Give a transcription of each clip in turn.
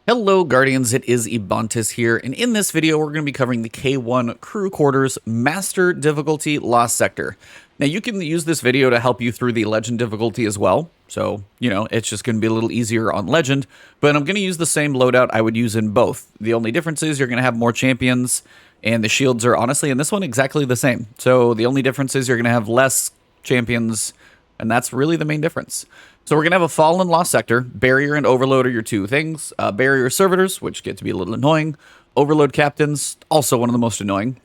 Hello Guardians, it is Ebontis here, and in this video we're going to be covering the K1 Crew Quarters Master Difficulty Lost Sector. Now you can use this video to help you through the Legend difficulty as well, so, it's just going to be a little easier on Legend, but I'm going to use the same loadout I would use in both. The only difference is you're going to have more champions, and the shields are honestly in this one exactly the same. So the only difference is you're going to have less champions, and that's really the main difference. So we're going to have a Fallen Lost Sector. Barrier and Overload are your two things. Barrier Servitors, which get to be a little annoying. Overload Captains, also one of the most annoying.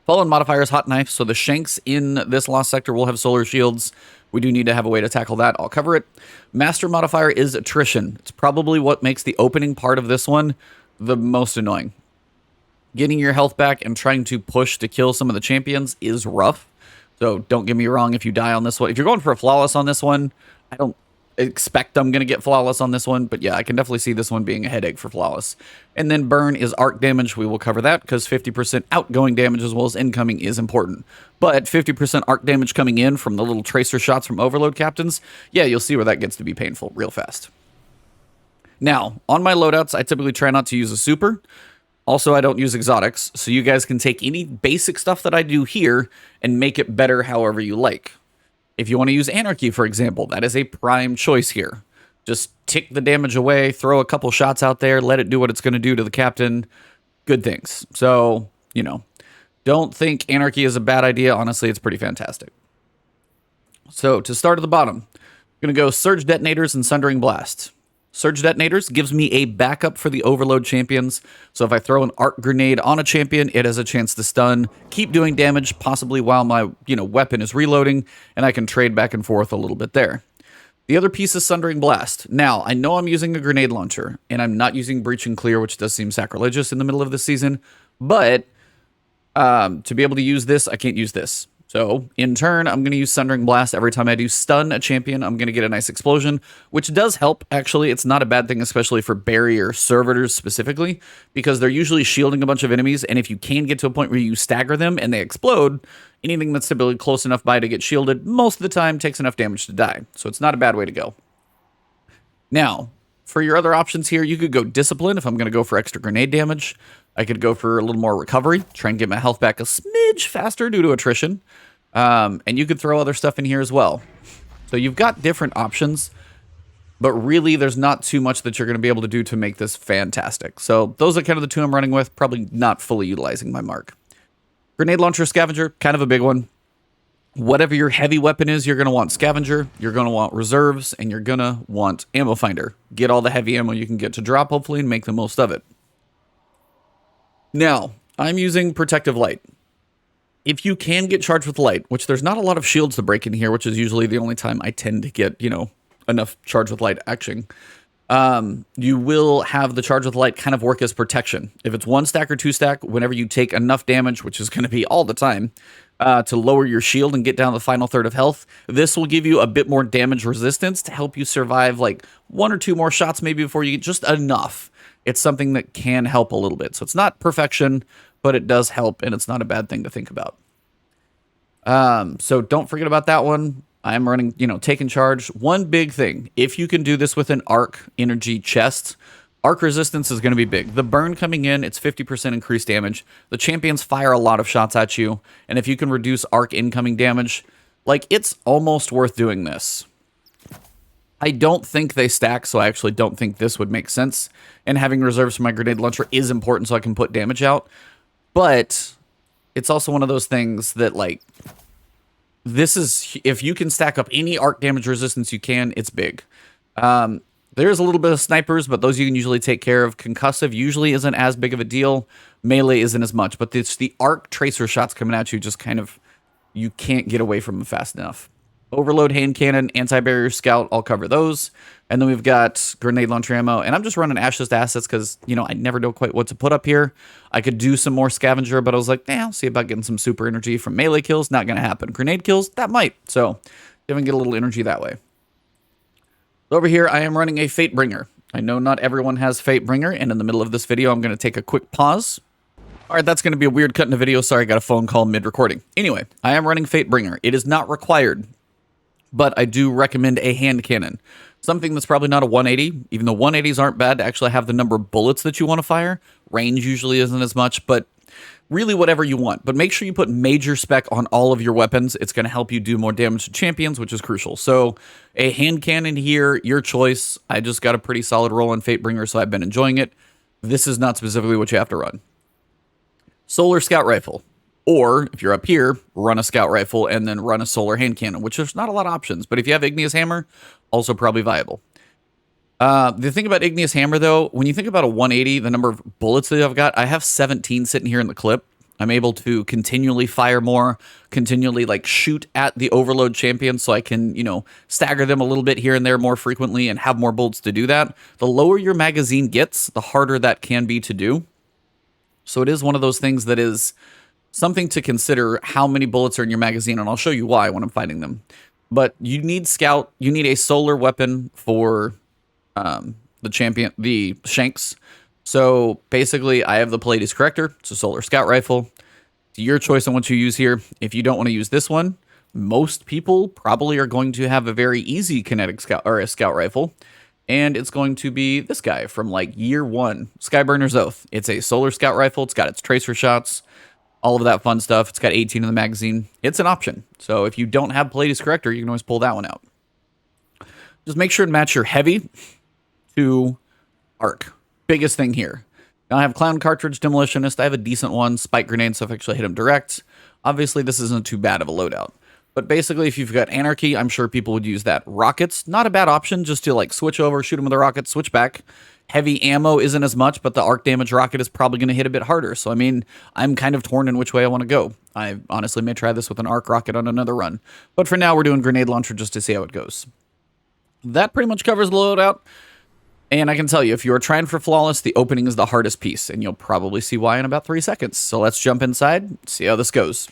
Fallen Modifiers, Hot Knife. So the Shanks in this Lost Sector will have Solar Shields. We do need to have a way to tackle that. I'll cover it. Master Modifier is Attrition. It's probably what makes the opening part of this one the most annoying. Getting your health back and trying to push to kill some of the champions is rough. So don't get me wrong if you die on this one. If you're going for a Flawless on this one, I don't expect I'm going to get Flawless on this one, but yeah, I can definitely see this one being a headache for Flawless. And then Burn is arc damage. We will cover that because 50% outgoing damage as well as incoming is important. But 50% arc damage coming in from the little tracer shots from Overload Captains, yeah, you'll see where that gets to be painful real fast. Now, on my loadouts, I typically try not to use a super. Also, I don't use exotics, so you guys can take any basic stuff that I do here and make it better however you like. If you want to use Anarchy, for example, that is a prime choice here. Just tick the damage away, throw a couple shots out there, let it do what it's going to do to the captain. Good things. So, don't think Anarchy is a bad idea. Honestly, it's pretty fantastic. So, to start at the bottom, I'm going to go Surge Detonators and Sundering Blast. Surge Detonators gives me a backup for the Overload champions, so if I throw an arc grenade on a champion, it has a chance to stun, keep doing damage, possibly while my, weapon is reloading, and I can trade back and forth a little bit there. The other piece is Sundering Blast. Now, I know I'm using a grenade launcher, and I'm not using Breach and Clear, which does seem sacrilegious in the middle of the season, but to be able to use this, I can't use this. So, in turn, I'm going to use Sundering Blast. Every time I do stun a champion, I'm going to get a nice explosion, which does help, actually. It's not a bad thing, especially for barrier servitors specifically, because they're usually shielding a bunch of enemies, and if you can get to a point where you stagger them and they explode, anything that's typically close enough by to get shielded, most of the time takes enough damage to die. So it's not a bad way to go. Now, for your other options here, you could go Discipline if I'm going to go for extra grenade damage. I could go for a little more recovery, try and get my health back a smidge faster due to attrition. And you could throw other stuff in here as well. So you've got different options, but really there's not too much that you're going to be able to do to make this fantastic. So those are kind of the two I'm running with, probably not fully utilizing my mark. Grenade Launcher Scavenger, kind of a big one. Whatever your heavy weapon is, you're going to want Scavenger, you're going to want Reserves, and you're going to want Ammo Finder. Get all the heavy ammo you can get to drop, hopefully, and make the most of it. Now, I'm using Protective Light. If you can get charged with light, which there's not a lot of shields to break in here, which is usually the only time I tend to get, enough charge with light action, you will have the charge with light kind of work as protection. If it's 1 stack or 2 stack, whenever you take enough damage, which is going to be all the time, to lower your shield and get down the final third of health, this will give you a bit more damage resistance to help you survive like 1 or 2 more shots maybe before you get just enough. It's something that can help a little bit. So it's not perfection, but it does help, and it's not a bad thing to think about. So don't forget about that one. I'm running, taking charge. One big thing, if you can do this with an arc energy chest, arc resistance is going to be big. The burn coming in, it's 50% increased damage. The champions fire a lot of shots at you, and if you can reduce arc incoming damage, it's almost worth doing this. I don't think they stack, so I actually don't think this would make sense. And having reserves for my grenade launcher is important so I can put damage out. But it's also one of those things that, this is, if you can stack up any arc damage resistance you can, it's big. There's a little bit of snipers, but those you can usually take care of. Concussive usually isn't as big of a deal. Melee isn't as much, but it's the arc tracer shots coming at you just kind of, you can't get away from them fast enough. Overload Hand Cannon, Anti-Barrier Scout, I'll cover those. And then we've got Grenade Launcher Ammo. And I'm just running Ashless Assets because, I never know quite what to put up here. I could do some more Scavenger, but I was like, I'll see about getting some super energy from melee kills. Not going to happen. Grenade kills, that might. So, even get a little energy that way. Over here, I am running a Fatebringer. I know not everyone has Fatebringer, and in the middle of this video, I'm going to take a quick pause. All right, that's going to be a weird cut in the video. Sorry, I got a phone call mid-recording. Anyway, I am running Fatebringer. It is not required, but I do recommend a hand cannon. Something that's probably not a 180, even though 180s aren't bad to actually have the number of bullets that you want to fire. Range usually isn't as much, but really whatever you want. But make sure you put major spec on all of your weapons. It's going to help you do more damage to champions, which is crucial. So a hand cannon here, your choice. I just got a pretty solid roll on Fatebringer, so I've been enjoying it. This is not specifically what you have to run. Solar Scout Rifle. Or, if you're up here, run a Scout Rifle and then run a Solar Hand Cannon, which there's not a lot of options. But if you have Igneous Hammer, also probably viable. The thing about Igneous Hammer, though, when you think about a 180, the number of bullets that I've got, I have 17 sitting here in the clip. I'm able to continually fire more, continually, like, shoot at the overload champions so I can, you know, stagger them a little bit here and there more frequently and have more bullets to do that. The lower your magazine gets, the harder that can be to do. So it is one of those things that is something to consider, how many bullets are in your magazine, and I'll show you why when I'm fighting them. But you need Scout, you need a solar weapon for the Shanks. So basically, I have the Pallades Corrector. It's a Solar Scout Rifle. It's your choice on what you use here. If you don't want to use this one, most people probably are going to have a very easy kinetic scout or a Scout Rifle. And it's going to be this guy from like year one, Skyburner's Oath. It's a Solar Scout Rifle. It's got its tracer shots, all of that fun stuff. It's got 18 in the magazine. It's an option. So if you don't have Pallades Corrector, you can always pull that one out. Just make sure to match your heavy to arc. Biggest thing here. Now I have Clown Cartridge Demolitionist. I have a decent one. Spike Grenade, so if I actually hit him direct. Obviously, this isn't too bad of a loadout. But basically, if you've got Anarchy, I'm sure people would use that. Rockets, not a bad option, just to like switch over, shoot them with a rocket, switch back. Heavy ammo isn't as much, but the arc damage rocket is probably going to hit a bit harder. So, I mean, I'm kind of torn in which way I want to go. I honestly may try this with an arc rocket on another run. But for now, we're doing Grenade Launcher just to see how it goes. That pretty much covers the loadout. And I can tell you, if you're trying for Flawless, the opening is the hardest piece. And you'll probably see why in about 3 seconds. So let's jump inside, see how this goes.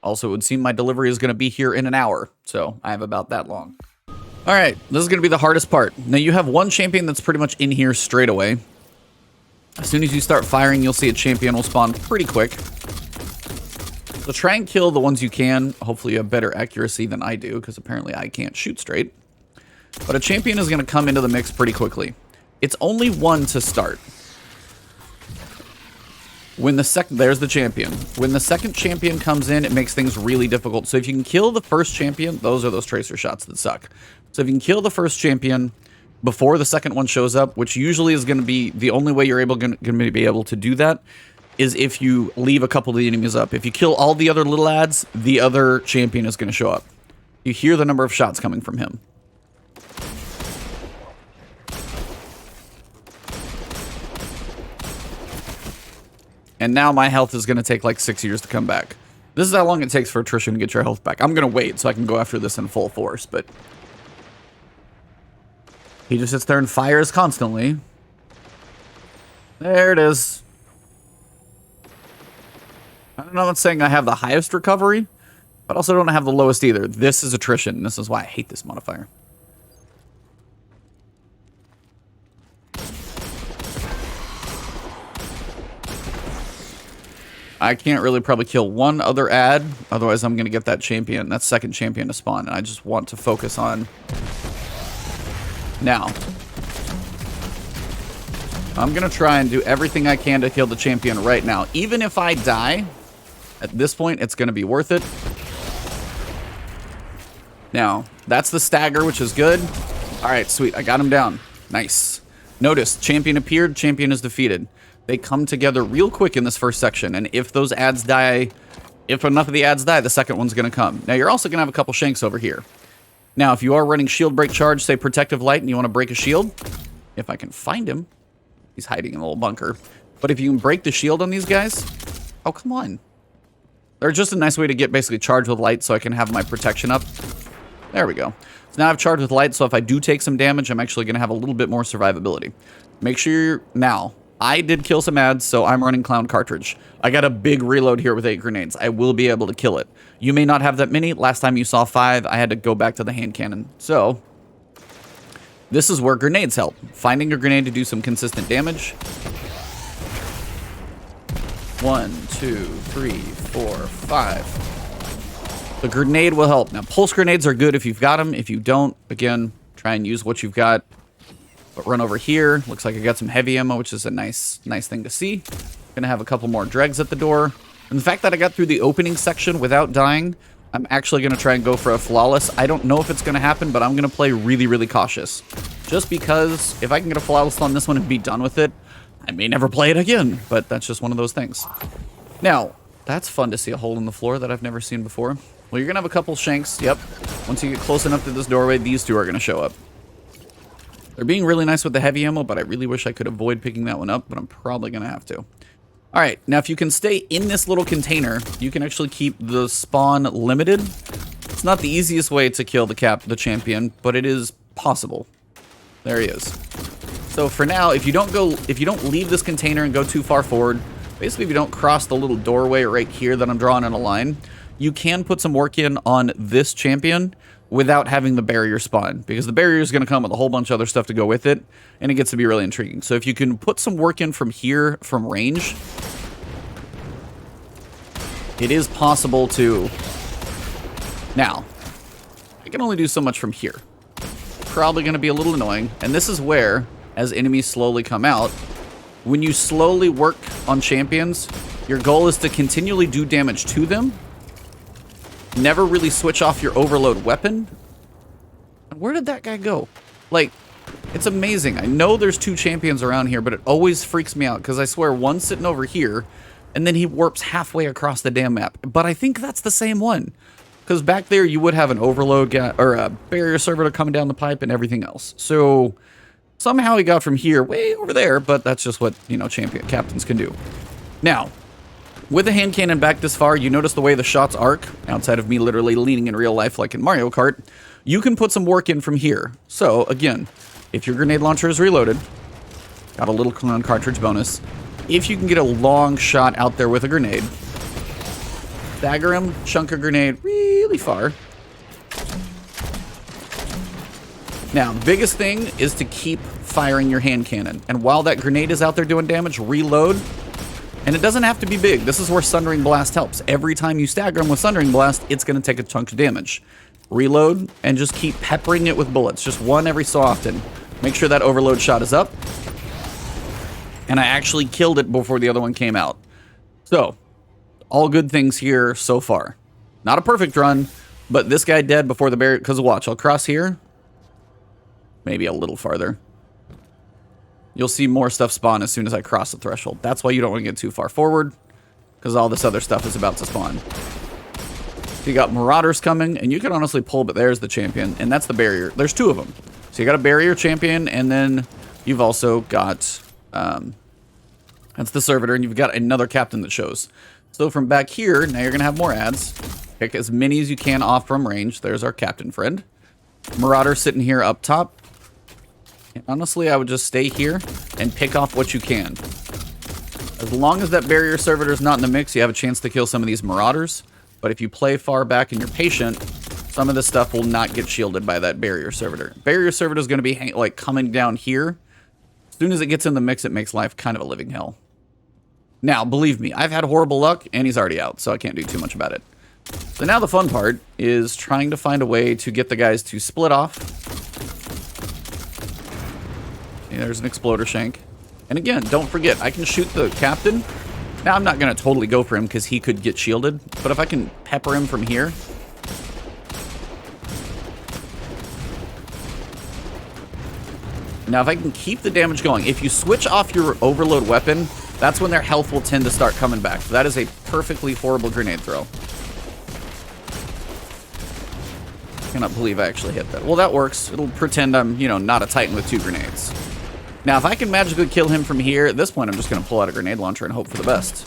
Also, it would seem my delivery is going to be here in an hour, so I have about that long. All right, this is going to be the hardest part. Now, you have one champion that's pretty much in here straight away. As soon as you start firing, you'll see a champion will spawn pretty quick. So try and kill the ones you can. Hopefully, you have better accuracy than I do, because apparently I can't shoot straight. But a champion is going to come into the mix pretty quickly. It's only one to start. There's the champion. When the second champion comes in, it makes things really difficult. So if you can kill the first champion, those are those tracer shots that suck. So if you can kill the first champion before the second one shows up, which usually is going to be the only way you're going to be able to do that, is if you leave a couple of the enemies up. If you kill all the other little ads, the other champion is going to show up. You hear the number of shots coming from him. And now my health is going to take like 6 years to come back. This is how long it takes for attrition to get your health back. I'm going to wait so I can go after this in full force, but he just sits there and fires constantly. There it is. I'm not saying I have the highest recovery, but also don't have the lowest either. This is attrition. This is why I hate this modifier. I can't really probably kill one other ad, otherwise I'm going to get that champion, that second champion to spawn, and I just want to focus on now. I'm going to try and do everything I can to kill the champion right now. Even if I die, at this point, it's going to be worth it. Now, that's the stagger, which is good. All right, sweet. I got him down. Nice. Notice, champion appeared, champion is defeated. They come together real quick in this first section, and if those ads die, if enough of the ads die, the second one's going to come. Now, you're also going to have a couple shanks over here. Now, if you are running shield break charge, say protective light, and you want to break a shield, if I can find him, he's hiding in a little bunker. But if you can break the shield on these guys, oh, come on. They're just a nice way to get basically charged with light so I can have my protection up. There we go. So now I've charged with light, so if I do take some damage, I'm actually going to have a little bit more survivability. Make sure you're... Now, I did kill some ads, so I'm running Clown Cartridge. I got a big reload here with 8 grenades. I will be able to kill it. You may not have that many. Last time you saw 5, I had to go back to the hand cannon. So, this is where grenades help. Finding a grenade to do some consistent damage. 1, 2, 3, 4, 5. The grenade will help. Now, pulse grenades are good if you've got them. If you don't, again, try and use what you've got. But run over here. Looks like I got some heavy ammo, which is a nice thing to see. Gonna have a couple more dregs at the door. And the fact that I got through the opening section without dying, I'm actually gonna try and go for a flawless. I don't know if it's gonna happen, but I'm gonna play really cautious. Just because if I can get a flawless on this one and be done with it, I may never play it again. But that's just one of those things. Now, that's fun to see a hole in the floor that I've never seen before. Well, you're gonna have a couple shanks. Yep. Once you get close enough to this doorway, these two are gonna show up. They're being really nice with the heavy ammo, but I really wish I could avoid picking that one up, but I'm probably going to have to. All right, now if you can stay in this little container, you can actually keep the spawn limited. It's not the easiest way to kill the champion, but it is possible. There he is. So for now, if you don't leave this container and go too far forward, basically if you don't cross the little doorway right here that I'm drawing in a line, you can put some work in on this champion without having the barrier spawn, because the barrier is going to come with a whole bunch of other stuff to go with it, and it gets to be really intriguing. So if you can put some work in from here, from range, it is possible to... Now, I can only do so much from here. Probably going to be a little annoying, and this is where, as enemies slowly come out, when you slowly work on champions, your goal is to continually do damage to them. Never really switch off your overload weapon. Where did that guy go? Like, it's amazing. I know there's two champions around here, but it always freaks me out because I swear one's sitting over here and then he warps halfway across the damn map. But I think that's the same one, because back there you would have an overload guy or a barrier servitor coming down the pipe and everything else. So somehow he got from here way over there, but that's just what, you know, champion captains can do. Now, with the hand cannon back this far, you notice the way the shots arc, outside of me literally leaning in real life like in Mario Kart, you can put some work in from here. So, again, if your grenade launcher is reloaded, got a little clone cartridge bonus. If you can get a long shot out there with a grenade, stagger him, chunk a grenade really far. Now, the biggest thing is to keep firing your hand cannon. And while that grenade is out there doing damage, reload. And it doesn't have to be big. This is where Sundering Blast helps. Every time you stagger him with Sundering Blast, it's going to take a chunk of damage. Reload, and just keep peppering it with bullets. Just one every so often. Make sure that overload shot is up. And I actually killed it before the other one came out. So, all good things here so far. Not a perfect run, but this guy dead before the barrier. Because watch, I'll cross here. Maybe a little farther. You'll see more stuff spawn as soon as I cross the threshold. That's why you don't want to get too far forward, because all this other stuff is about to spawn. So you got Marauders coming, and you can honestly pull, but there's the champion, and that's the barrier. There's two of them. So you got a barrier champion, and then you've also got, that's the servitor, and you've got another captain that shows. So from back here, now you're going to have more ads. Pick as many as you can off from range. There's our captain friend. Marauder sitting here up top. Honestly, I would just stay here and pick off what you can. As long as that barrier servitor is not in the mix, you have a chance to kill some of these marauders. But if you play far back and you're patient, some of this stuff will not get shielded by that barrier servitor. Barrier servitor is going to be like coming down here. As soon as it gets in the mix, it makes life kind of a living hell. Now, believe me, I've had horrible luck, and he's already out, so I can't do too much about it. So now the fun part is trying to find a way to get the guys to split off. There's an exploder shank. And again, don't forget, I can shoot the captain. Now, I'm not going to totally go for him because he could get shielded. But if I can pepper him from here. Now, if I can keep the damage going. If you switch off your overload weapon, that's when their health will tend to start coming back. That is a perfectly horrible grenade throw. I cannot believe I actually hit that. Well, that works. It'll pretend I'm, you know, not a Titan with two grenades. Now, if I can magically kill him from here, at this point, I'm just going to pull out a grenade launcher and hope for the best.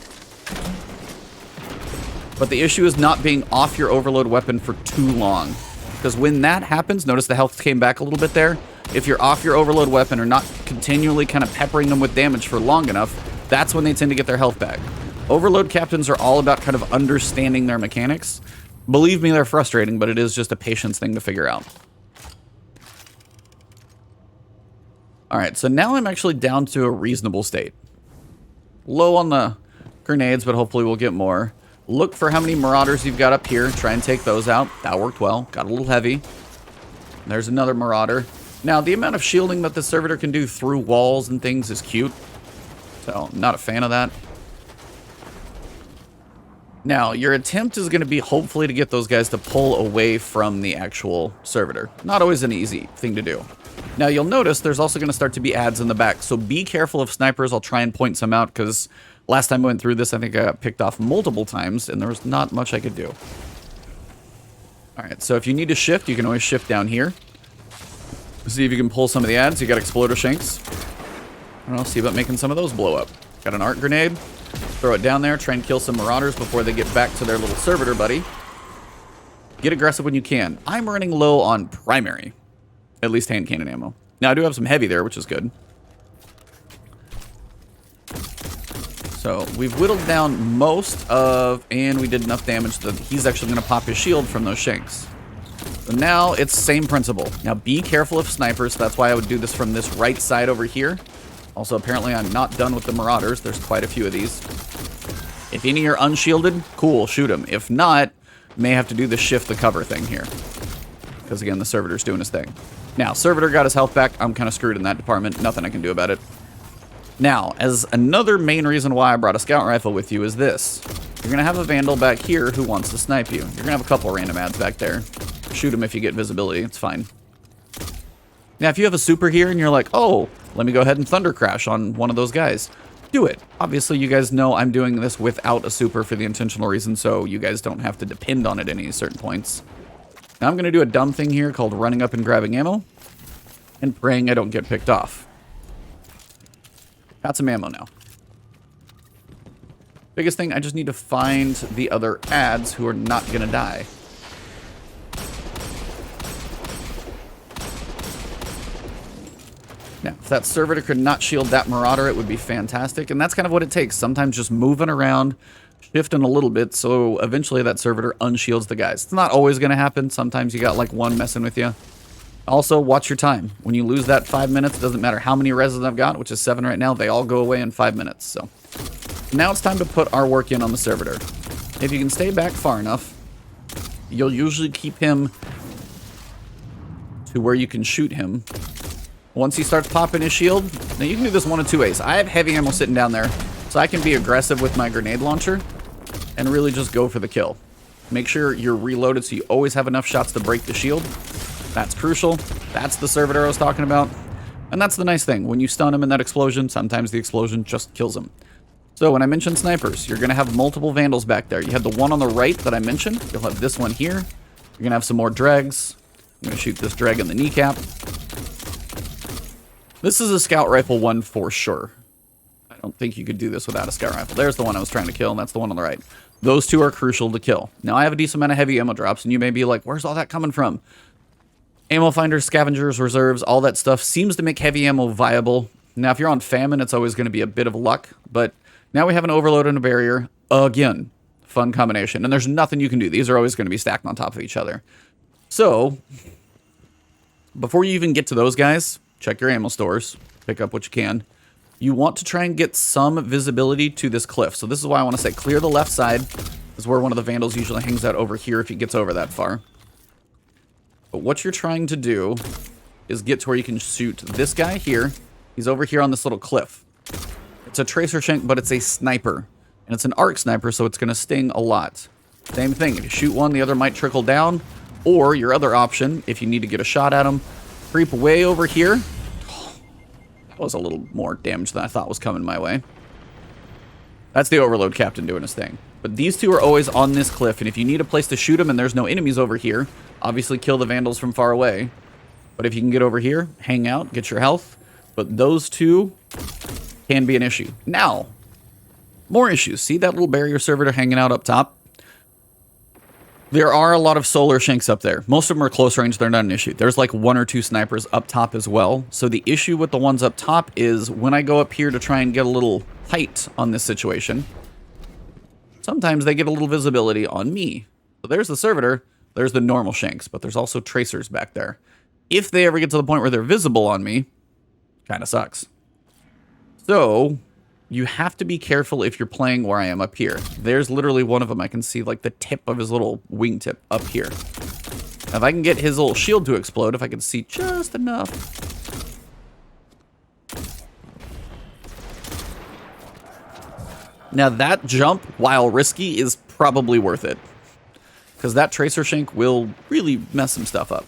But the issue is not being off your overload weapon for too long. Because when that happens, notice the health came back a little bit there. If you're off your overload weapon or not continually kind of peppering them with damage for long enough, that's when they tend to get their health back. Overload captains are all about kind of understanding their mechanics. Believe me, they're frustrating, but it is just a patience thing to figure out. Alright, so now I'm actually down to a reasonable state. Low on the grenades, but hopefully we'll get more. Look for how many Marauders you've got up here. Try and take those out. That worked well. Got a little heavy. There's another Marauder. Now, the amount of shielding that the Servitor can do through walls and things is cute. So, I'm not a fan of that. Now, your attempt is going to be hopefully to get those guys to pull away from the actual Servitor. Not always an easy thing to do. Now, you'll notice there's also going to start to be ads in the back, so be careful of snipers. I'll try and point some out, because last time I went through this, I think I got picked off multiple times, and there was not much I could do. Alright, so if you need to shift, you can always shift down here. See if you can pull some of the ads. You got Exploder Shanks. I don't know, see about making some of those blow up. Got an Arc Grenade. Throw it down there, try and kill some Marauders before they get back to their little Servitor buddy. Get aggressive when you can. I'm running low on primary. At least hand cannon ammo. Now, I do have some heavy there, which is good. So, we've whittled down most of... And we did enough damage that he's actually going to pop his shield from those Shanks. So now, it's same principle. Now, be careful of snipers. That's why I would do this from this right side over here. Also, apparently, I'm not done with the Marauders. There's quite a few of these. If any are unshielded, cool, shoot them. If not, may have to do the shift the cover thing here. Because, again, the Servitor's doing his thing. Now, Servitor got his health back. I'm kind of screwed in that department. Nothing I can do about it. Now, as another main reason why I brought a Scout Rifle with you is this. You're going to have a Vandal back here who wants to snipe you. You're going to have a couple random ads back there. Shoot them if you get visibility. It's fine. Now, if you have a super here and you're like, oh, let me go ahead and Thunder Crash on one of those guys, do it. Obviously, you guys know I'm doing this without a super for the intentional reason, so you guys don't have to depend on it at any certain points. Now, I'm going to do a dumb thing here called running up and grabbing ammo and praying I don't get picked off. Got some ammo now. Biggest thing, I just need to find the other ads who are not going to die. Now, if that Servitor could not shield that Marauder, it would be fantastic. And that's kind of what it takes. Sometimes just moving around, shifting a little bit, so eventually that Servitor unshields the guys. It's not always going to happen. Sometimes you got like one messing with you. Also, watch your time. When you lose that 5 minutes, it doesn't matter how many reses I've got, which is 7 right now, they all go away in 5 minutes. So now it's time to put our work in on the Servitor. If you can stay back far enough, you'll usually keep him to where you can shoot him. Once he starts popping his shield, now you can do this one of two ways. I have heavy ammo sitting down there, so I can be aggressive with my grenade launcher and really just go for the kill. Make sure you're reloaded so you always have enough shots to break the shield. That's crucial. That's the Servitor I was talking about. And that's the nice thing. When you stun him in that explosion, sometimes the explosion just kills him. So when I mentioned snipers, you're going to have multiple Vandals back there. You had the one on the right that I mentioned. You'll have this one here. You're going to have some more Dregs. I'm going to shoot this Dreg in the kneecap. This is a Scout Rifle one for sure. I don't think you could do this without a Scout Rifle. There's the one I was trying to kill, and that's the one on the right. Those two are crucial to kill. Now, I have a decent amount of heavy ammo drops, and you may be like, where's all that coming from? Ammo finders, scavengers, reserves, all that stuff seems to make heavy ammo viable. Now, if you're on famine, it's always going to be a bit of luck, but now we have an overload and a barrier. Again, fun combination. And there's nothing you can do. These are always going to be stacked on top of each other. So, before you even get to those guys, check your ammo stores, pick up what you can. You want to try and get some visibility to this cliff. So this is why I want to say clear the left side. This is where one of the Vandals usually hangs out over here if he gets over that far. But what you're trying to do is get to where you can shoot this guy here. He's over here on this little cliff. It's a Tracer Shank, but it's a sniper. And it's an arc sniper, so it's going to sting a lot. Same thing. If you shoot one, the other might trickle down. Or your other option, if you need to get a shot at him, creep way over here. Oh, that was a little more damage than I thought was coming my way. That's the Overload Captain doing his thing. But these two are always on this cliff, and if you need a place to shoot them and there's no enemies over here, obviously kill the Vandals from far away. But if you can get over here, hang out, get your health. But those two can be an issue. Now, more issues. See that little barrier Servitor hanging out up top? There are a lot of solar shanks up there. Most of them are close range. They're not an issue. There's like 1 or 2 snipers up top as well. So the issue with the ones up top is when I go up here to try and get a little height on this situation, sometimes they get a little visibility on me. So there's the Servitor. There's the normal shanks. But there's also tracers back there. If they ever get to the point where they're visible on me, kind of sucks. So you have to be careful if you're playing where I am up here. There's literally one of them. I can see like the tip of his little wingtip up here. Now, if I can get his little shield to explode, if I can see just enough. Now that jump, while risky, is probably worth it. Because that Tracer Shank will really mess some stuff up.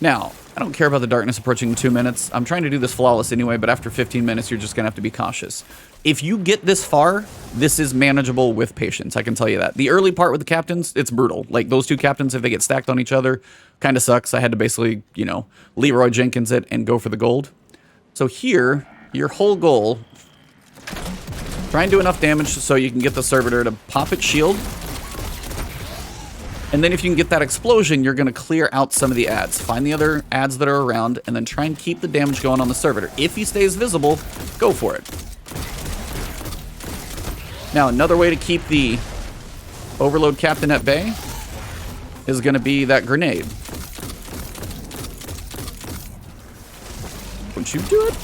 Now, I don't care about the darkness approaching in 2 minutes. I'm trying to do this flawless anyway, but after 15 minutes, you're just going to have to be cautious. If you get this far, this is manageable with patience, I can tell you that. The early part with the captains, it's brutal. Like, those two captains, if they get stacked on each other, kind of sucks. I had to basically, you know, Leroy Jenkins it and go for the gold. So here, your whole goal, try and do enough damage so you can get the servitor to pop its shield. And then if you can get that explosion, you're going to clear out some of the ads. Find the other ads that are around, and then try and keep the damage going on the servitor. If he stays visible, go for it. Now, another way to keep the Overload Captain at bay is going to be that grenade. Don't you do it?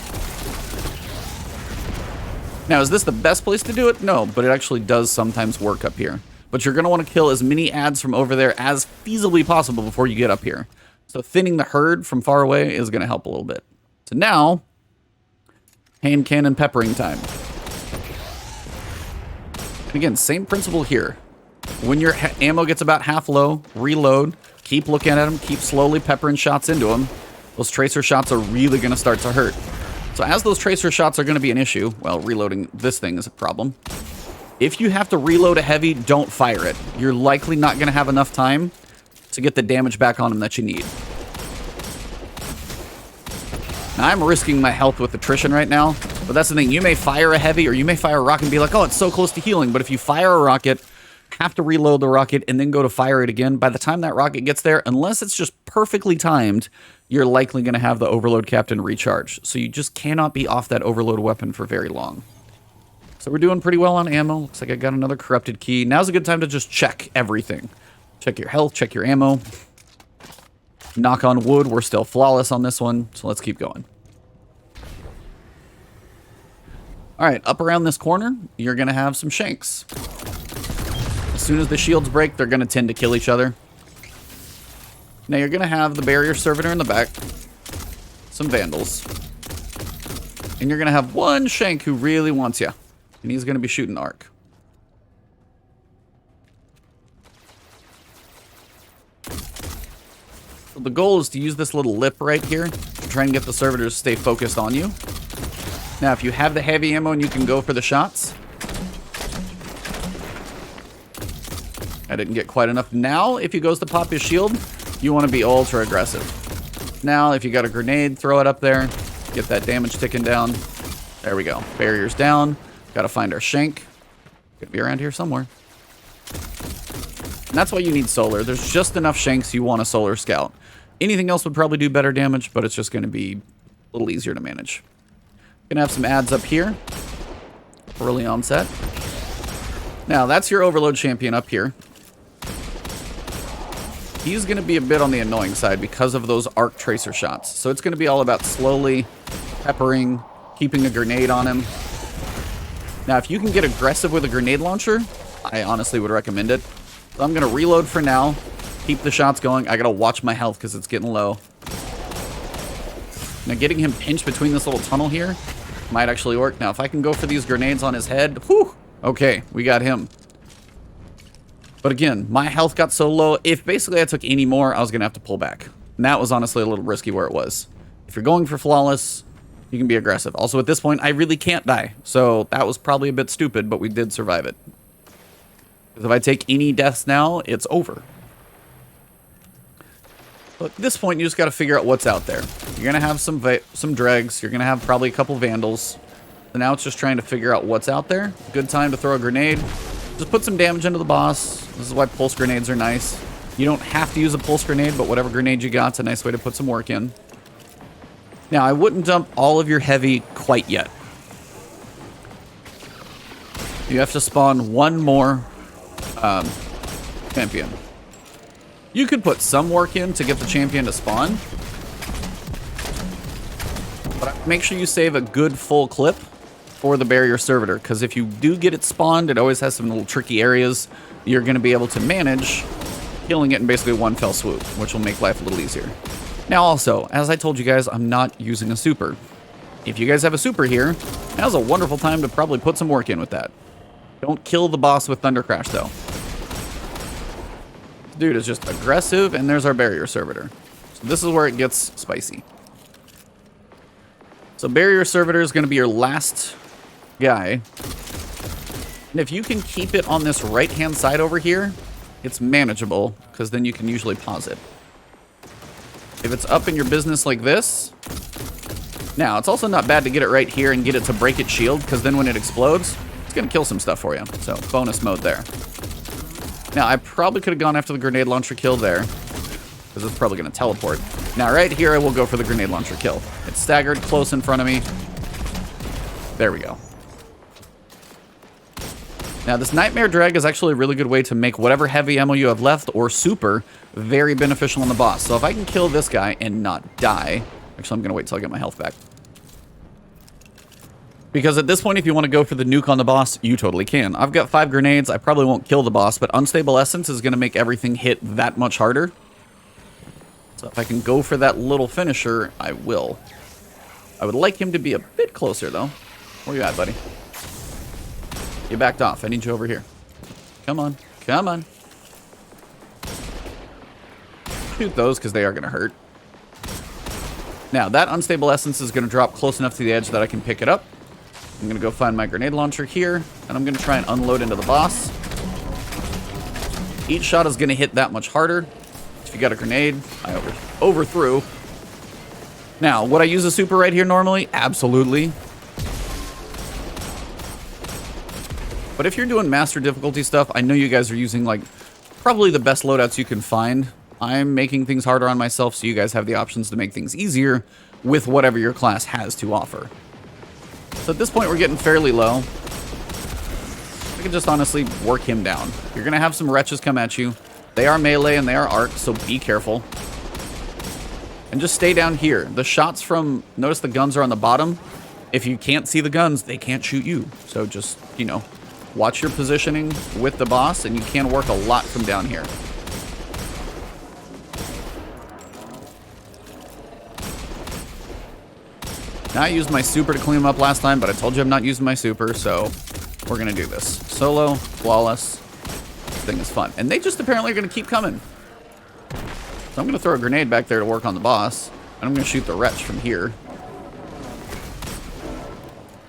Now, is this the best place to do it? No, but it actually does sometimes work up here. But you're going to want to kill as many ads from over there as feasibly possible before you get up here. So thinning the herd from far away is going to help a little bit. So now, hand cannon peppering time. And again, same principle here. When your ammo gets about half low, reload, keep looking at them, keep slowly peppering shots into them. Those tracer shots are really going to start to hurt. So as those tracer shots are going to be an issue, well, reloading this thing is a problem. If you have to reload a heavy, don't fire it. You're likely not going to have enough time to get the damage back on him that you need. Now, I'm risking my health with attrition right now, but that's the thing. You may fire a heavy or you may fire a rocket and be like, oh, it's so close to healing. But if you fire a rocket, have to reload the rocket and then go to fire it again, by the time that rocket gets there, unless it's just perfectly timed, you're likely going to have the Overload Captain recharge. So you just cannot be off that Overload weapon for very long. So we're doing pretty well on ammo. Looks like I got another corrupted key. Now's a good time to just check everything. Check your health, check your ammo. Knock on wood, we're still flawless on this one, so let's keep going. Alright, up around this corner, you're going to have some shanks. As soon as the shields break, they're going to tend to kill each other. Now you're going to have the barrier servitor in the back. Some vandals. And you're going to have one shank who really wants you. And he's going to be shooting arc. So the goal is to use this little lip right here to try and get the servitors to stay focused on you. Now, if you have the heavy ammo and you can go for the shots. I didn't get quite enough. Now, if he goes to pop his shield, you want to be ultra aggressive. Now, if you got a grenade, throw it up there. Get that damage ticking down. There we go. Barriers down. Got to find our shank. Gonna be around here somewhere. And that's why you need solar. There's just enough shanks you want a solar scout. Anything else would probably do better damage, but it's just going to be a little easier to manage. Gonna have some ads up here. Early onset. Now, that's your Overload champion up here. He's going to be a bit on the annoying side because of those arc tracer shots. So it's going to be all about slowly peppering, keeping a grenade on him. Now, if you can get aggressive with a grenade launcher, I honestly would recommend it. So I'm going to reload for now, keep the shots going. I got to watch my health because it's getting low. Now, getting him pinched between this little tunnel here might actually work. Now, if I can go for these grenades on his head, whew, okay, we got him. But again, my health got so low, if basically I took any more, I was going to have to pull back. And that was honestly a little risky where it was. If you're going for flawless, you can be aggressive. Also, at this point, I really can't die. So that was probably a bit stupid, but we did survive it. Because if I take any deaths now, it's over. But at this point, you just got to figure out what's out there. You're going to have some dregs. You're going to have probably a couple vandals. So now it's just trying to figure out what's out there. Good time to throw a grenade. Just put some damage into the boss. This is why pulse grenades are nice. You don't have to use a pulse grenade, but whatever grenade you got's a nice way to put some work in. Now, I wouldn't dump all of your heavy quite yet. You have to spawn one more champion. You could put some work in to get the champion to spawn. But make sure you save a good full clip for the barrier servitor, because if you do get it spawned, it always has some little tricky areas you're going to be able to manage, killing it in basically one fell swoop, which will make life a little easier. Now also, as I told you guys, I'm not using a super. If you guys have a super here, now's a wonderful time to probably put some work in with that. Don't kill the boss with Thunder Crash, though. This dude is just aggressive, and there's our barrier servitor. So this is where it gets spicy. So barrier servitor is going to be your last guy. And if you can keep it on this right-hand side over here, it's manageable, because then you can usually pause it. If it's up in your business like this... Now, it's also not bad to get it right here and get it to break its shield, because then when it explodes, it's going to kill some stuff for you. So, bonus mode there. Now, I probably could have gone after the grenade launcher kill there, because it's probably going to teleport. Now, right here, I will go for the grenade launcher kill. It's staggered close in front of me. There we go. Now, this Nightmare Drag is actually a really good way to make whatever heavy ammo you have left or super very beneficial on the boss. So if I can kill this guy and not die... Actually, I'm going to wait till I get my health back. Because at this point, if you want to go for the nuke on the boss, you totally can. I've got 5 grenades. I probably won't kill the boss, but Unstable Essence is going to make everything hit that much harder. So if I can go for that little finisher, I will. I would like him to be a bit closer, though. Where you at, buddy? You backed off. I need you over here. Come on. Come on. Shoot those, because they are going to hurt. Now, that Unstable Essence is going to drop close enough to the edge that I can pick it up. I'm going to go find my grenade launcher here, and I'm going to try and unload into the boss. Each shot is going to hit that much harder. If you got a grenade, I overthrew. Now, would I use a super right here normally? Absolutely. But if you're doing master difficulty stuff, I know you guys are using, like, probably the best loadouts you can find. I'm making things harder on myself so you guys have the options to make things easier with whatever your class has to offer. So at this point, we're getting fairly low. I can just honestly work him down. You're going to have some wretches come at you. They are melee and they are arc, so be careful. And just stay down here. The shots from... Notice the guns are on the bottom. If you can't see the guns, they can't shoot you. So just, you know, watch your positioning with the boss, and you can work a lot from down here. Now, I used my super to clean him up last time, but I told you I'm not using my super, so we're going to do this. Solo, flawless. This thing is fun. And they just apparently are going to keep coming. So I'm going to throw a grenade back there to work on the boss, and I'm going to shoot the wretch from here.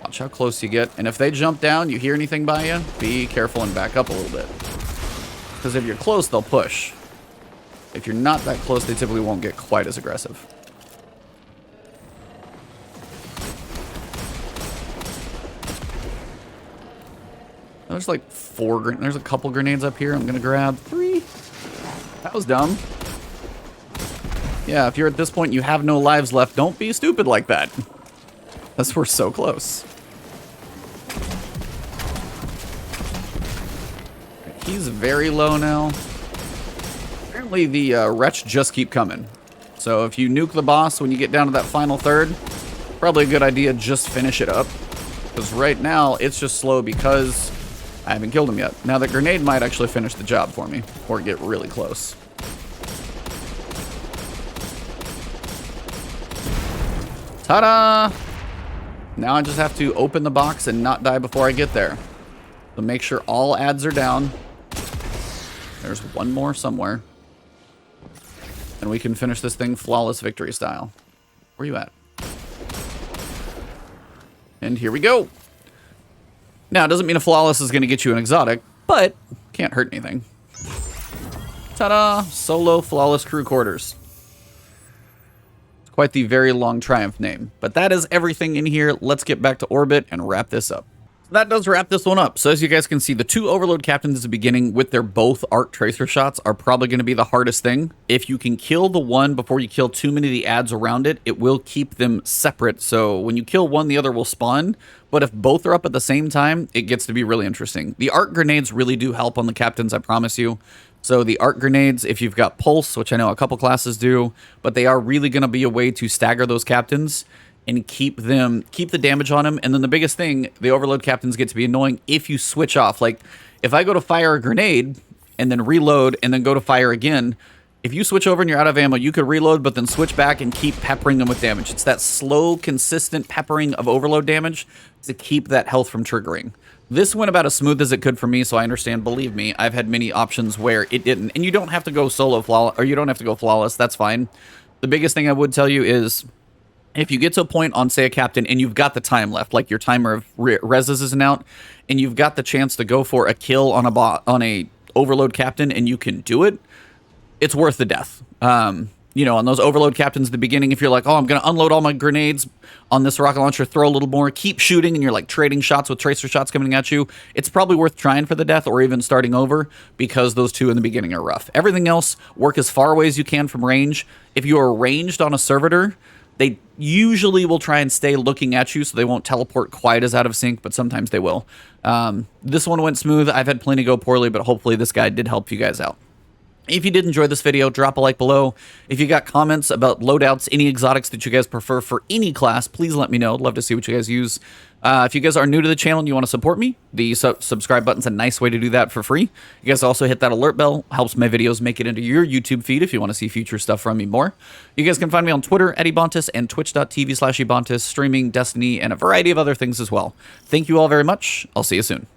Watch how close you get. And if they jump down, you hear anything by you, be careful and back up a little bit. Because if you're close, they'll push. If you're not that close, they typically won't get quite as aggressive. There's like there's a couple grenades up here. I'm going to grab 3. That was dumb. Yeah, if you're at this point, you have no lives left. Don't be stupid like that. Because we're so close. He's very low now. Apparently the wretch just keep coming. So if you nuke the boss when you get down to that final third, probably a good idea just finish it up. Because right now, it's just slow because I haven't killed him yet. Now, the grenade might actually finish the job for me, or get really close. Ta-da! Now I just have to open the box and not die before I get there. So make sure all ads are down. There's one more somewhere. And we can finish this thing flawless victory style. Where you at? And here we go. Now, it doesn't mean a flawless is going to get you an exotic, but can't hurt anything. Ta-da! Solo flawless crew quarters. It's quite the very long triumph name. But that is everything in here. Let's get back to orbit and wrap this up. That does wrap this one up. So as you guys can see, the 2 overload captains at the beginning with their both arc tracer shots are probably going to be the hardest thing. If you can kill the one before you kill too many of the ads around it, it will keep them separate. So when you kill one, the other will spawn. But if both are up at the same time, it gets to be really interesting. The arc grenades really do help on the captains, I promise you. So the arc grenades, if you've got pulse, which I know a couple classes do, but they are really going to be a way to stagger those captains. and keep the damage on them. And then the biggest thing, the overload captains get to be annoying if you switch off. Like if I go to fire a grenade and then reload and then go to fire again, if you switch over and you're out of ammo, you could reload, but then switch back and keep peppering them with damage. It's that slow, consistent peppering of overload damage to keep that health from triggering. This went about as smooth as it could for me, so I understand. Believe me, I've had many options where it didn't. And you don't have to go solo flawless, or you don't have to go flawless. That's fine. The biggest thing I would tell you is, if you get to a point on, say, a captain, and you've got the time left, like your timer of reses isn't out, and you've got the chance to go for a kill on a overload captain, and you can do it, it's worth the death. You know, on those overload captains at the beginning, if you're like, oh, I'm going to unload all my grenades on this rocket launcher, throw a little more, keep shooting, and you're like trading shots with tracer shots coming at you, it's probably worth trying for the death or even starting over, because those two in the beginning are rough. Everything else, work as far away as you can from range. If you are ranged on a servitor, they usually will try and stay looking at you, so they won't teleport quite as out of sync, but sometimes they will. This one went smooth. I've had plenty go poorly, but hopefully this guide did help you guys out. If you did enjoy this video, drop a like below. If you got comments about loadouts, any exotics that you guys prefer for any class, please let me know. I'd love to see what you guys use. If you guys are new to the channel and you want to support me, the subscribe button's a nice way to do that for free. You guys also hit that alert bell. Helps my videos make it into your YouTube feed if you want to see future stuff from me more. You guys can find me on Twitter at Ebontis and twitch.tv/Ebontis, streaming Destiny and a variety of other things as well. Thank you all very much. I'll see you soon.